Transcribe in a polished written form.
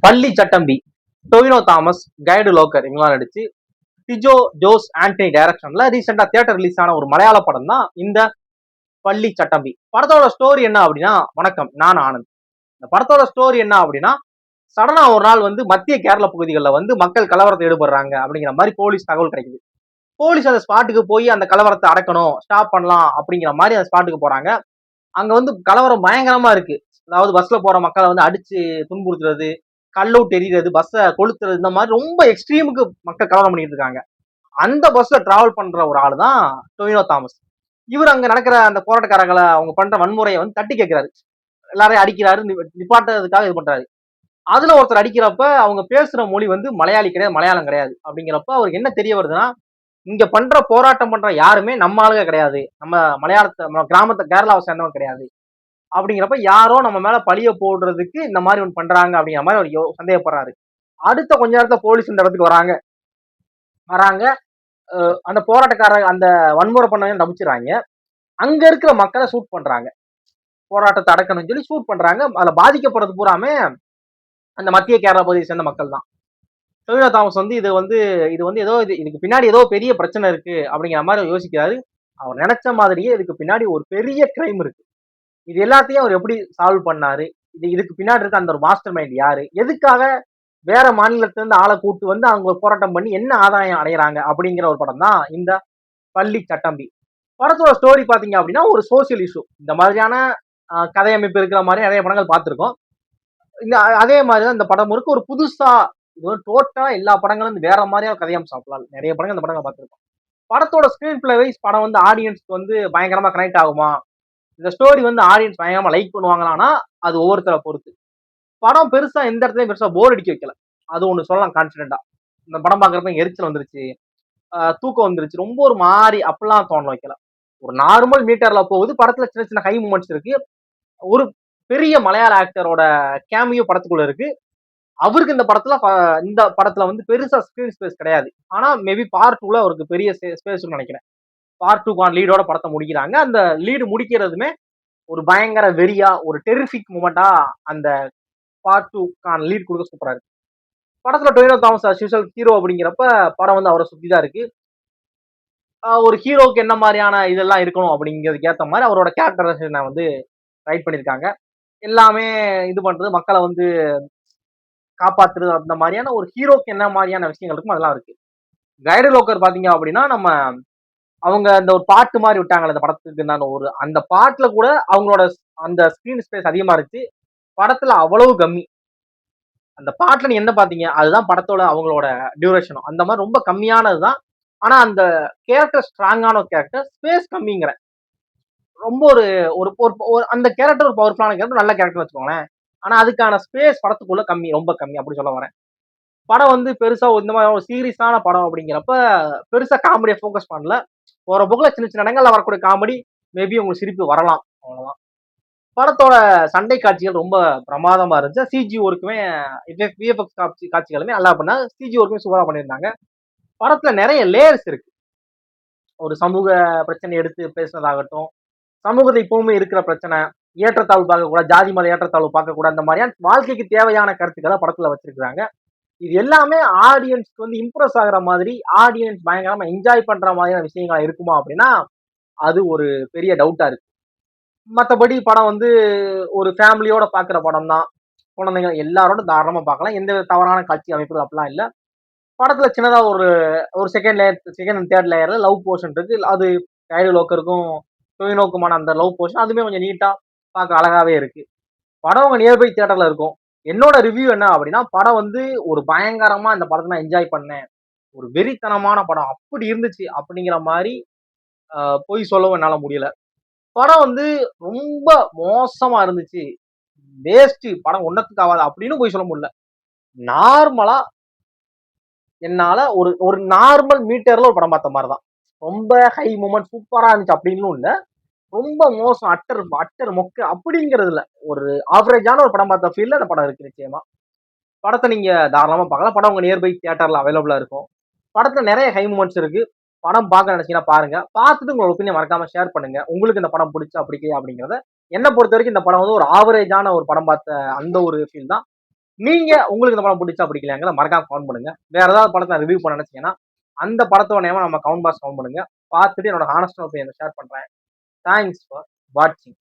பள்ளி Chattampi, Tovino Thomas, guide locker இவங்களாம் நடிச்சு டிஜோ ஜோஸ் ஆண்டனி டைரக்ஷன்ல ரீசெண்டா தியேட்டர் ரிலீஸ் ஆன ஒரு மலையாள படம் தான் இந்த பள்ளி சட்டம்பி. படத்தோட ஸ்டோரி என்ன அப்படின்னா, வணக்கம், நான் ஆனந்த். இந்த படத்தோட ஸ்டோரி என்ன அப்படின்னா, சடனா ஒரு நாள் வந்து மத்திய கேரள பகுதிகளில் வந்து மக்கள் கலவரத்தை ஈடுபடுறாங்க அப்படிங்கிற மாதிரி போலீஸ் தகவல் கிடைக்குது. போலீஸ் அந்த ஸ்பாட்டுக்கு போய் அந்த கலவரத்தை அடக்கணும், ஸ்டாப் பண்ணலாம் அப்படிங்கிற மாதிரி அந்த ஸ்பாட்டுக்கு போறாங்க. அங்க வந்து கலவரம் பயங்கரமா இருக்கு. அதாவது பஸ்ல போற மக்களை வந்து அடிச்சு துன்புறுத்துறது, கல்லவுட் எறிகிறது, பஸ்ஸை கொளுத்துறது, இந்த மாதிரி ரொம்ப எக்ஸ்ட்ரீமுக்கு மக்கள் கலவரம் பண்ணிட்டு இருக்காங்க. அந்த பஸ்ல டிராவல் பண்ற ஒரு ஆள் தான் டொவினோ தாமஸ். இவர் அங்க நடக்கிற அந்த போராட்டக்காரர்களை அவங்க பண்ற வன்முறையை வந்து தட்டி கேட்கிறாரு. எல்லாரையும் அடிக்கிறாரு, நிப்பாட்டுறதுக்காக இது பண்றாரு. அதுல ஒருத்தர் அடிக்கிறப்ப அவங்க பேசுற மொழி வந்து மலையாளி கிடையாது, மலையாளம் கிடையாது. அப்படிங்கிறப்ப அவருக்கு என்ன தெரிய வருதுன்னா, இங்க பண்ற போராட்டம் பண்ற யாருமே நம்ம ஆளுங்க கிடையாது, நம்ம மலையாளத்தை நம்ம கிராமத்தை கேரளாவை சேர்ந்தவங்க கிடையாது. அப்படிங்கிறப்ப யாரோ நம்ம மேல பழிய போடுறதுக்கு இந்த மாதிரி ஒன்று பண்றாங்க அப்படிங்கிற மாதிரி அவர் சந்தேகப்படுறாரு. அடுத்த கொஞ்ச நேரத்துல போலீஸ் இந்த இடத்துக்கு வராங்க. அந்த போராட்டக்காரர் அந்த வன்முறை பண்ணவங்க தப்பிச்சுறாங்க. அங்க இருக்கிற மக்களை ஷூட் பண்றாங்க. போராட்டத்தை அடக்கணும்னு சொல்லி ஷூட் பண்றாங்க. அதுல பாதிக்கப்படுறது பூராமே அந்த மத்திய கேரளா பகுதியை சேர்ந்த மக்கள் தான். டொவினோ தாமஸ் வந்து இது வந்து ஏதோ இதுக்கு பின்னாடி ஏதோ பெரிய பிரச்சனை இருக்கு அப்படிங்கிற மாதிரி யோசிக்கிறாரு. அவர் நினைச்ச மாதிரியே இதுக்கு பின்னாடி ஒரு பெரிய கிரைம் இருக்கு. இது எல்லாத்தையும் அவர் எப்படி சால்வ் பண்ணாரு, இதுக்கு பின்னாடி இருக்க அந்த ஒரு மாஸ்டர் மைண்ட் யாரு, எதுக்காக வேற மாநிலத்துல இருந்து ஆளை கூட்டு வந்து அவங்க ஒரு போராட்டம் பண்ணி என்ன ஆதாயம் அடையறாங்க அப்படிங்கிற ஒரு படம் தான் இந்த பள்ளி சட்டம்பி. படத்தோட ஸ்டோரி பாத்தீங்க அப்படின்னா ஒரு சோசியல் இஷ்யூ. இந்த மாதிரியான கதையமைப்பு இருக்கிற மாதிரி நிறைய படங்கள் பார்த்திருக்கோம். இந்த அதே மாதிரிதான் இந்த படம் இருக்கு. ஒரு புதுசா இது ஒரு டோட்டலா எல்லா படங்களும் வேற மாதிரியான கதையம் சாப்பிடலாம். நிறைய படங்கள் இந்த படங்கள் பார்த்திருக்கோம். படத்தோட ஸ்கிரீன் பிளே வைஸ் படம் வந்து ஆடியன்ஸ்க்கு வந்து பயங்கரமா கனெக்ட் ஆகுமா, இந்த ஸ்டோரி வந்து ஆடியன்ஸ் பயங்கரமா லைக் பண்ணுவாங்களான்னா அது ஒவ்வொருத்தரை பொறுத்து. படம் பெருசா எந்த இடத்துலயும் பெருசா போர் அடிக்க வைக்கல. அது ஒண்ணு சொல்லலாம் கான்பிடென்டா. இந்த படம் பாக்குறப்ப எரிச்சல் வந்துருச்சு, தூக்கம் வந்துருச்சு, ரொம்ப ஒரு மாதிரி அப்படிலாம் தோண வைக்கல. ஒரு நார்மல் மீட்டர்ல போகுது. படத்துல சின்ன சின்ன ஹை மூமெண்ட்ஸ் இருக்கு. ஒரு பெரிய மலையாள ஆக்டரோட கேமியோ படத்துக்குள்ள இருக்கு. அவருக்கு இந்த படத்துல வந்து பெருசா ஸ்கிரீன் ஸ்பேஸ் கிடையாது. ஆனா மேபி பார்ட் 2ல அவருக்கு பெரிய ஸ்பேஸ் நினைக்கிறேன். பார்ட் 2 லீடோட படத்தை முடிக்கிறாங்க. அந்த லீடு முடிக்கிறதுமே ஒரு பயங்கர வெறியா ஒரு டெரிஃபிக் மூமெண்டா அந்த பார்ட் 2 லீட் கொடுக்க சூப்பரா இருக்கு. படத்துல டொவினோ தாமஸ் ஹீரோ அப்படிங்கிறப்ப படம் வந்து அவரை சுத்திதான் இருக்கு. ஒரு ஹீரோக்கு என்ன மாதிரியான இதெல்லாம் இருக்கணும் அப்படிங்கிறதுக்கு ஏற்ற மாதிரி அவரோட கேரக்டரைசேஷனை வந்து ரைட் பண்ணியிருக்காங்க. எல்லாமே இது பண்றது, மக்களை வந்து காப்பாத்துறது, அந்த மாதிரியான ஒரு ஹீரோக்கு என்ன மாதிரியான விஷயங்கள் இருக்கும் அதெல்லாம் இருக்கு. கைடு லோக்கர் பாத்தீங்க அப்படின்னா அவங்க அந்த ஒரு பாட்டு மாதிரி விட்டாங்க அந்த படத்துக்கு. அந்த பாட்டுல கூட அவங்களோட அந்த ஸ்கிரீன் ஸ்பேஸ் அதிகமா இருந்துச்சு. படத்துல அவ்வளவு கம்மி. அந்த பாட்டுல நீ என்ன பாத்தீங்க அதுதான் படத்தோட அவங்களோட டியூரேஷனும் அந்த மாதிரி ரொம்ப கம்மியானதுதான். ஆனா அந்த கேரக்டர் ஸ்ட்ராங்கான ஒரு கேரக்டர், ஸ்பேஸ் கம்மிங்கிறேன். ரொம்ப ஒரு ஒரு அந்த கேரக்டர் ஒரு பவர்ஃபுல்லான கேரக்டர், நல்ல கேரக்டர் வச்சுக்கோங்களேன். ஆனா அதுக்கான ஸ்பேஸ் படத்துக்குள்ள கம்மி, ரொம்ப கம்மி அப்படி சொல்ல வரேன். படம் வந்து பெருசா இந்த மாதிரி ஒரு சீரியஸான படம் அப்படிங்கிறப்ப பெருசா காமெடியை ஃபோக்கஸ் பண்ணல. போற போக்குல சின்ன சின்ன இடங்கள்ல வரக்கூடிய காமெடி மேபி உங்களுக்கு சிரிப்பு வரலாம், அவ்வளவுதான். படத்தோட சண்டை காட்சிகள் ரொம்ப பிரமாதமா இருந்துச்சு. சிஜி ஒர்க்குமே விஎஃப்எக்ஸ் காட்சிகளுமே நல்லா பண்ணா, சிஜி ஒர்க்குமே சூப்பரா பண்ணியிருந்தாங்க. படத்துல நிறைய லேயர்ஸ் இருக்கு. ஒரு சமூக பிரச்சனை எடுத்து பேசுனதாகட்டும், சமூகத்தை இப்பவுமே இருக்கிற பிரச்சனை, ஏற்றத்தாழ்வு பார்க்கக்கூடாது, ஜாதி மத ஏற்றத்தாழ்வு பார்க்கக்கூடாது, அந்த மாதிரியான வாழ்க்கைக்கு தேவையான கருத்துக்களை படத்துல வச்சிருக்காங்க. இது எல்லாமே ஆடியன்ஸ்க்கு வந்து இம்ப்ரெஸ் ஆகுற மாதிரி, ஆடியன்ஸ் பயங்கரமா என்ஜாய் பண்ற மாதிரியான விஷயங்களா இருக்குமா அப்படின்னா அது ஒரு பெரிய டவுட்டா இருக்கு. மற்றபடி படம் வந்து ஒரு ஃபேமிலியோட பாக்குற படம் தான். குழந்தைங்க எல்லாரோட தாராளமா பார்க்கலாம். எந்த தவறான காட்சி அமைப்புகள் அப்படிலாம் இல்ல. படத்துல சின்னதா ஒரு ஒரு செகண்ட் அண்ட் தேர்ட் லேயர்ல லவ் போர்ஷன் இருக்கு. அது கைடு லோக்கருக்கும் டொவினோக்குமான அந்த லவ் போர்ஷன் அதுமே கொஞ்சம் நீட்டா பார்க்க அழகாவே இருக்கு. படம் உங்க நியர்பை தியேட்டர்ல இருக்கும். என்னோட ரிவ்யூ என்ன அப்படின்னா, படம் வந்து ஒரு பயங்கரமா இந்த படத்தை நான் என்ஜாய் பண்ணேன், ஒரு வெறித்தனமான படம் அப்படி இருந்துச்சு அப்படிங்கிற மாதிரி போய் சொல்லவும் என்னால முடியல. படம் வந்து ரொம்ப மோசமா இருந்துச்சு, வேஸ்ட், படம் ஒன்னத்துக்கு ஆகாது அப்படின்னு போய் சொல்ல முடியல. நார்மலா என்னால ஒரு ஒரு நார்மல் மீட்டர்ல ஒரு படம் பார்த்த மாதிரிதான். ரொம்ப ஹை மூமெண்ட் சூப்பரா இருந்துச்சு அப்படின்னு இல்ல, ரொம்ப மோசம் அட்டர் அட்டர் மொக்க அப்படிங்கிறது இல்ல. ஒரு ஆவரேஜான ஒரு படம் பார்த்த ஃபீல்ல அந்த படம் இருக்கு. நிச்சயமா படத்தை நீங்க தாராளமா பார்க்கலாம். படம் உங்க நியர்பை தியேட்டர்ல அவைலபிளா இருக்கும். படத்துல நிறைய ஹை மூமெண்ட்ஸ் இருக்கு. படம் பார்க்க நினைச்சீங்கன்னா பாருங்க. பார்த்துட்டு உங்களோட ஒப்பீனியன் மறக்காம ஷேர் பண்ணுங்க. உங்களுக்கு இந்த படம் பிடிச்சா பிடிக்கலையா அப்படிங்கிறத. என்ன பொறுத்த வரைக்கும் இந்த படம் வந்து ஒரு ஆவரேஜான ஒரு படம் பார்த்த அந்த ஒரு ஃபீல் தான். நீங்க உங்களுக்கு இந்த படம் பிடிச்சா பிடிக்கலையாங்கிற மறக்காம கவுண்ட் பண்ணுங்க. வேற ஏதாவது படத்தை ரிவ்யூ பண்ண நினைச்சீங்கன்னா அந்த படத்தோட நேம நம்ம கவுண்ட் பாக்ஸ் கவுண்ட் பண்ணுங்க. பார்த்துட்டு என்னோட ஹானஸ்டான ஒப்பீனியனை ஷேர் பண்றேன். தேங்க்ஸ் ஃபார் வாட்சிங்.